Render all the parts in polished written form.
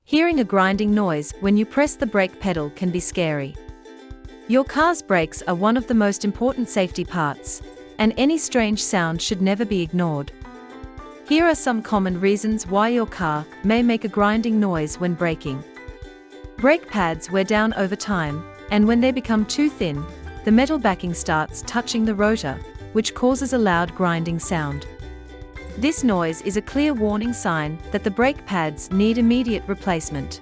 Hearing a grinding noise when you press the brake pedal can be scary. Your car's brakes are one of the most important safety parts, and any strange sound should never be ignored. Here are some common reasons why your car may make a grinding noise when braking. Brake pads wear down over time, and when they become too thin, the metal backing starts touching the rotor, which causes a loud grinding sound. This noise is a clear warning sign that the brake pads need immediate replacement.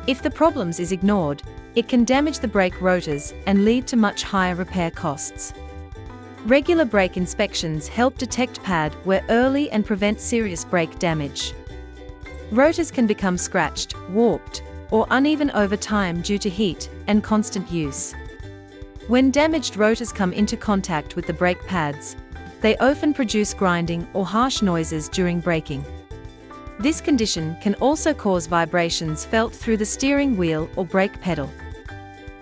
If the problem is ignored, it can damage the brake rotors and lead to much higher repair costs. Regular brake inspections help detect pad wear early and prevent serious brake damage. Rotors can become scratched, warped, or uneven over time due to heat and constant use. When damaged rotors come into contact with the brake pads, they often produce grinding or harsh noises during braking. This condition can also cause vibrations felt through the steering wheel or brake pedal.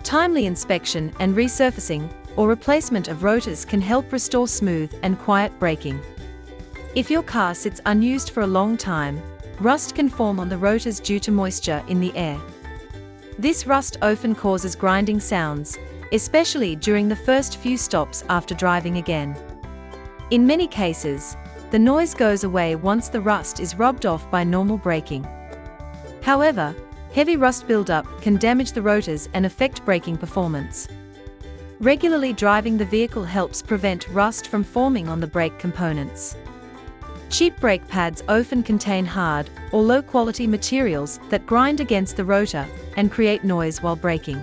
Timely inspection and resurfacing or replacement of rotors can help restore smooth and quiet braking. If your car sits unused for a long time, rust can form on the rotors due to moisture in the air. This rust often causes grinding sounds, especially during the first few stops after driving again. In many cases, the noise goes away once the rust is rubbed off by normal braking. However, heavy rust buildup can damage the rotors and affect braking performance. Regularly driving the vehicle helps prevent rust from forming on the brake components. Cheap brake pads often contain hard or low-quality materials that grind against the rotor and create noise while braking.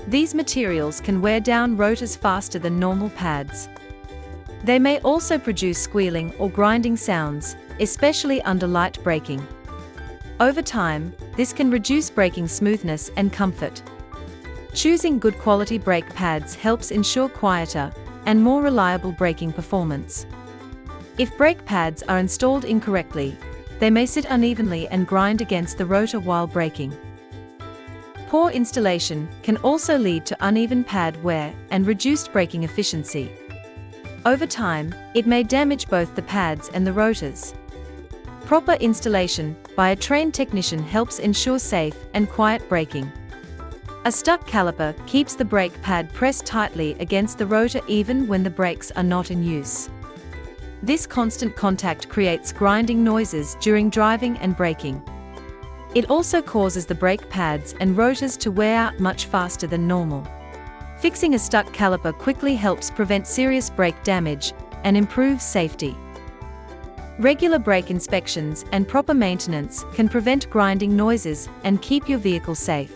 These materials can wear down rotors faster than normal pads. They may also produce squealing or grinding sounds, especially under light braking. Over time, this can reduce braking smoothness and comfort. Choosing good quality brake pads helps ensure quieter and more reliable braking performance. If brake pads are installed incorrectly, they may sit unevenly and grind against the rotor while braking. Poor installation can also lead to uneven pad wear and reduced braking efficiency. Over time, it may damage both the pads and the rotors. Proper installation by a trained technician helps ensure safe and quiet braking. A stuck caliper keeps the brake pad pressed tightly against the rotor even when the brakes are not in use. This constant contact creates grinding noises during driving and braking. It also causes the brake pads and rotors to wear out much faster than normal. Fixing a stuck caliper quickly helps prevent serious brake damage and improves safety. Regular brake inspections and proper maintenance can prevent grinding noises and keep your vehicle safe.